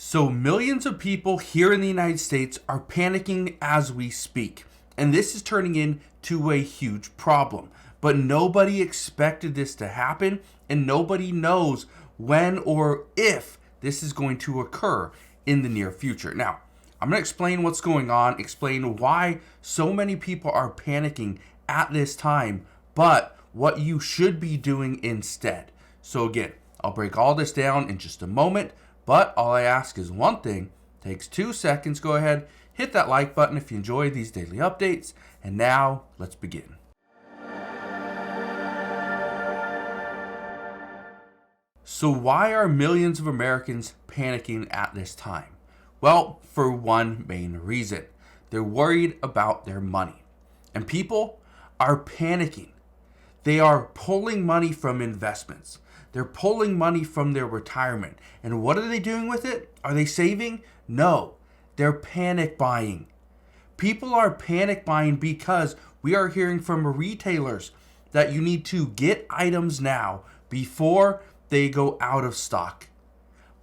So millions of people here in the United States are panicking as we speak, and this is turning into a huge problem. But nobody expected this to happen, and nobody knows when or if this is going to occur in the near future. Now, I'm going to explain what's going on, explain why so many people are panicking at this time, but what you should be doing instead. So again, I'll break all this down in just a moment. But all I ask is one thing. Takes 2 seconds. Go ahead, hit that like button if you enjoy these daily updates. And now, let's begin. So why are millions of Americans panicking at this time? Well, for one main reason. They're worried about their money. And people are panicking. They are pulling money from investments. They're pulling money from their retirement. And what are they doing with it? Are they saving? No. They're panic buying. People are panic buying because we are hearing from retailers that you need to get items now before they go out of stock.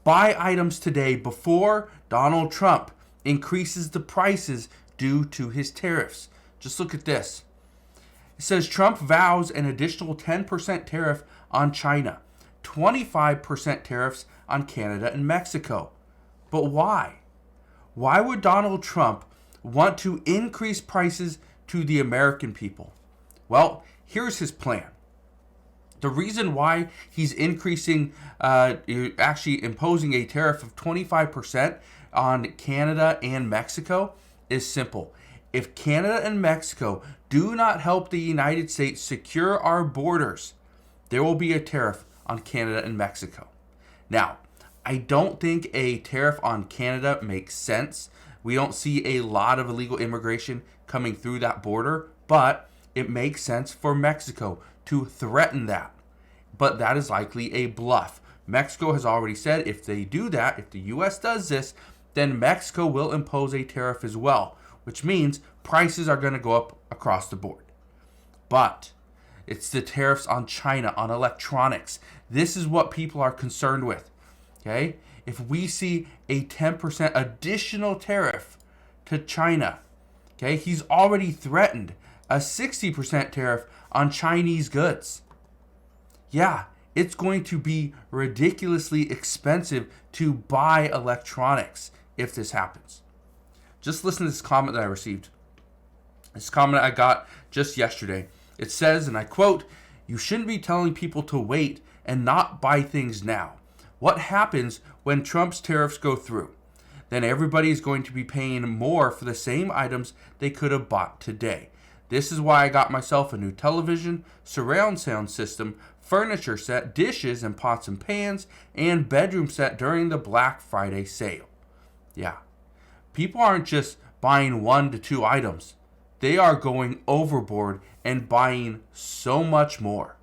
Buy items today before Donald Trump increases the prices due to his tariffs. Just look at this. It says Trump vows an additional 10% tariff on China. 25% tariffs on Canada and Mexico. But why? Why would Donald Trump want to increase prices to the American people? Well, here's his plan. The reason why he's actually imposing a tariff of 25% on Canada and Mexico is simple. If Canada and Mexico do not help the United States secure our borders, there will be a tariff on Canada and Mexico. Now, I don't think a tariff on Canada makes sense. We don't see a lot of illegal immigration coming through that border, but it makes sense for Mexico to threaten that. But that is likely a bluff. Mexico has already said if they do that, if the U.S. does this, then Mexico will impose a tariff as well, which means prices are going to go up across the board. But it's the tariffs on China, on electronics. This is what people are concerned with. Okay? If we see a 10% additional tariff to China, okay, he's already threatened a 60% tariff on Chinese goods. Yeah, it's going to be ridiculously expensive to buy electronics if this happens. Just listen to this comment that I received. This comment I got just yesterday. It says, and I quote, "You shouldn't be telling people to wait and not buy things now. What happens when Trump's tariffs go through? Then everybody is going to be paying more for the same items they could have bought today. This is why I got myself a new television, surround sound system, furniture set, dishes and pots and pans, and bedroom set during the Black Friday sale." Yeah. People aren't just buying 1 to 2 items. They are going overboard and buying so much more.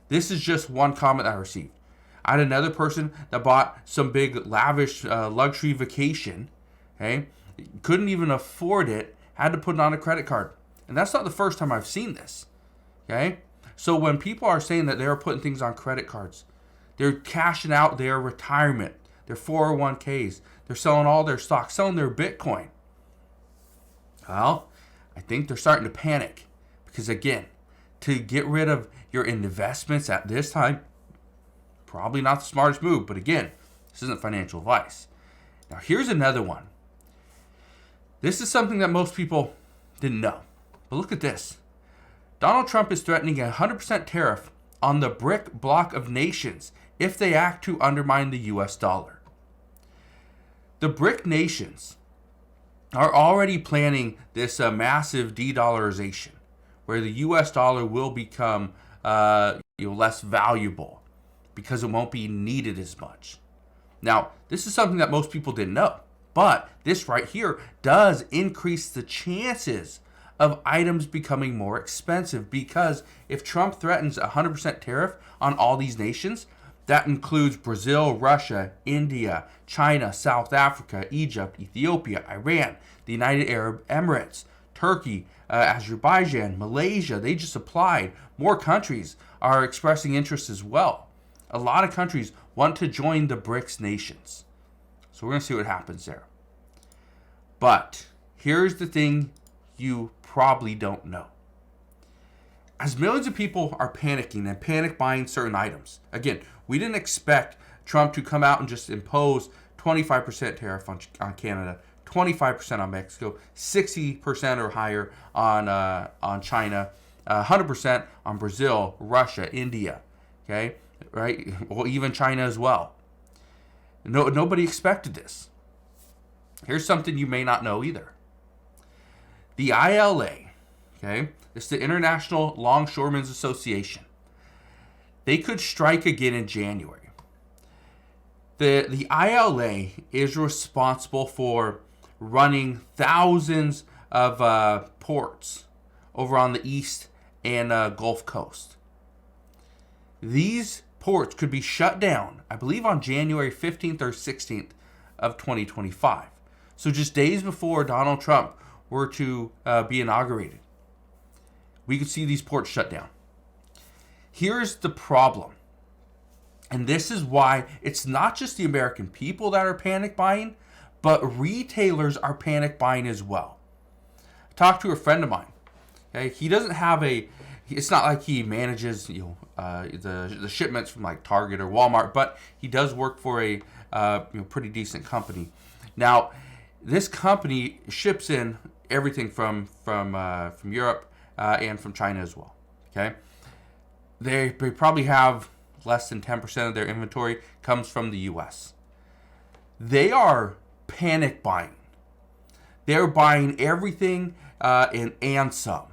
This is just one comment I received. I had another person that bought some big lavish luxury vacation. Okay, couldn't even afford it, had to put it on a credit card. And that's not the first time I've seen this. Okay, so when people are saying that they're putting things on credit cards, they're cashing out their retirement, their 401ks, they're selling all their stocks, selling their Bitcoin. Well, I think they're starting to panic because, again, to get rid of your investments at this time, probably not the smartest move. But again, this isn't financial advice. Now, here's another one. This is something that most people didn't know. But look at this. Donald Trump is threatening a 100% tariff on the BRIC bloc of nations if they act to undermine the U.S. dollar. The BRIC nations are already planning this massive de-dollarization, where the U.S. dollar will become less valuable because it won't be needed as much. Now, this is something that most people didn't know, but this right here does increase the chances of items becoming more expensive, because if Trump threatens a 100% tariff on all these nations, that includes Brazil, Russia, India, China, South Africa, Egypt, Ethiopia, Iran, the United Arab Emirates, Turkey, Azerbaijan, Malaysia. They just applied. More countries are expressing interest as well. A lot of countries want to join the BRICS nations. So we're going to see what happens there. But here's the thing you probably don't know. As millions of people are panicking and panic buying certain items, again, we didn't expect Trump to come out and just impose 25% tariff on Canada, 25% on Mexico, 60% or higher on China, 100% on Brazil, Russia, India, okay, right? Well, even China as well. Nobody expected this. Here's something you may not know either. The ILA, okay, it's the International Longshoremen's Association. They could strike again in January. The ILA is responsible for running thousands of ports over on the East and Gulf Coast. These ports could be shut down, I believe, on January 15th or 16th of 2025. So just days before Donald Trump were to be inaugurated, we could see these ports shut down. Here's the problem. And this is why it's not just the American people that are panic buying, but retailers are panic buying as well. I talked to a friend of mine. Okay, he doesn't have it's not like he manages the shipments from like Target or Walmart, but he does work for a pretty decent company. Now, this company ships in everything from Europe and from China as well. Okay, they probably have less than 10% of their inventory comes from the U.S. They are panic buying. They're buying everything and some.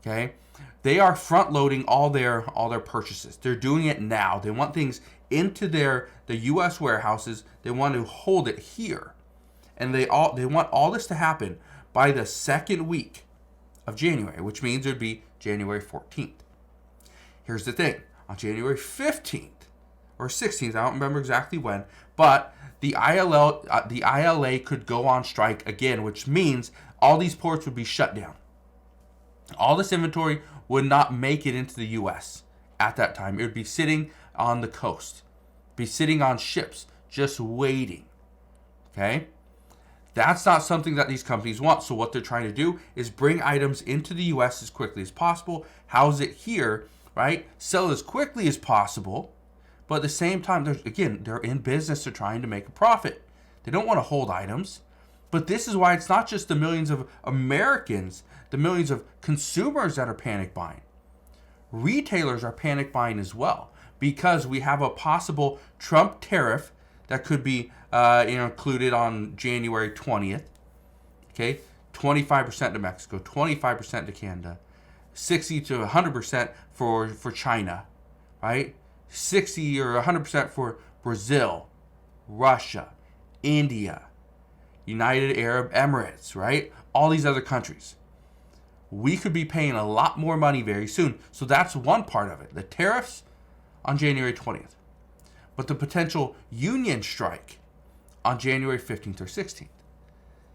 Okay, they are front loading all their purchases. They're doing it now. They want things into the U.S. warehouses. They want to hold it here, and they want all this to happen by the second week of January, which means it would be January 14th. Here's the thing. On January 15th or 16th, I don't remember exactly when, but the ILA could go on strike again, which means all these ports would be shut down. All this inventory would not make it into the U.S. at that time. It would be sitting on the coast, be sitting on ships, just waiting. Okay? That's not something that these companies want. So what they're trying to do is bring items into the U.S. as quickly as possible, house it here, right? Sell as quickly as possible. But at the same time, they're in business. They're trying to make a profit. They don't want to hold items. But this is why it's not just the millions of Americans, the millions of consumers that are panic buying. Retailers are panic buying as well, because we have a possible Trump tariff that could be included on January 20th. Okay, 25% to Mexico, 25% to Canada, 60 to 100% for China, right? 60 or 100% for Brazil, Russia, India, United Arab Emirates, right? All these other countries. We could be paying a lot more money very soon. So that's one part of it. The tariffs on January 20th. But the potential union strike on January 15th or 16th.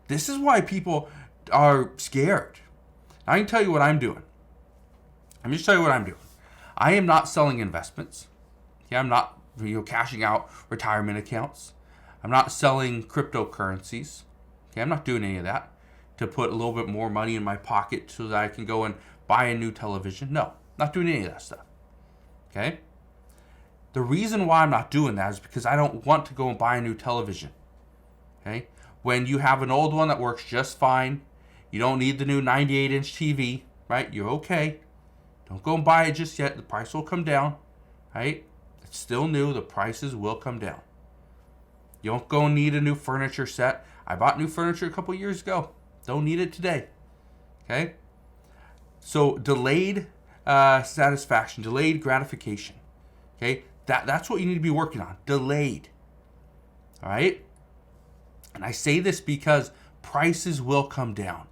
This is why people are scared. I can tell you what I'm doing. Let me just tell you what I'm doing. I am not selling investments. Yeah, I'm not cashing out retirement accounts. I'm not selling cryptocurrencies. Okay, I'm not doing any of that to put a little bit more money in my pocket so that I can go and buy a new television. No, not doing any of that stuff. Okay? The reason why I'm not doing that is because I don't want to go and buy a new television. Okay? When you have an old one that works just fine, you don't need the new 98-inch TV, right? You're okay. Don't go and buy it just yet. The price will come down, right? It's still new. The prices will come down. You don't go and need a new furniture set. I bought new furniture a couple years ago. Don't need it today. Okay? So delayed satisfaction, delayed gratification. Okay? That's what you need to be working on. Delayed. All right? And I say this because prices will come down.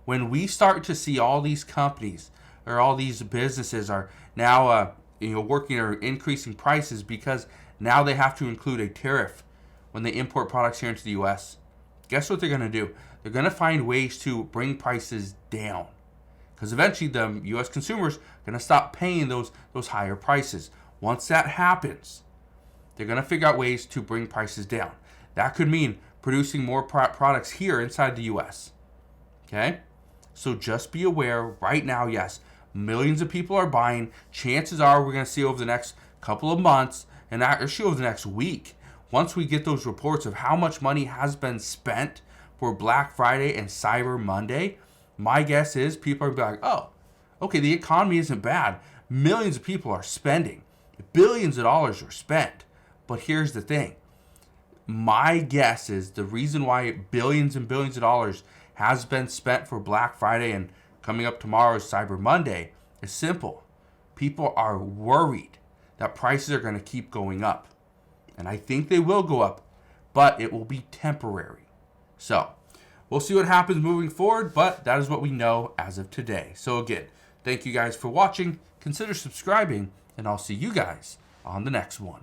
When we start to see all these companies or all these businesses are now working or increasing prices because now they have to include a tariff when they import products here into the U.S., guess what they're going to do? They're going to find ways to bring prices down. Because eventually the U.S. consumers are going to stop paying those higher prices. Once that happens, they're going to figure out ways to bring prices down. That could mean producing more products here inside the US. Okay? So just be aware right now, yes, millions of people are buying. Chances are we're going to see over the next couple of months, and actually over the next week, once we get those reports of how much money has been spent for Black Friday and Cyber Monday, my guess is people are going to be like, oh, okay, the economy isn't bad. Millions of people are spending. Billions of dollars are spent. But here's the thing. My guess is the reason why billions and billions of dollars has been spent for Black Friday and coming up tomorrow is Cyber Monday is simple. People are worried that prices are going to keep going up. And I think they will go up, but it will be temporary. So we'll see what happens moving forward, but that is what we know as of today. So again, thank you guys for watching. Consider subscribing, and I'll see you guys on the next one.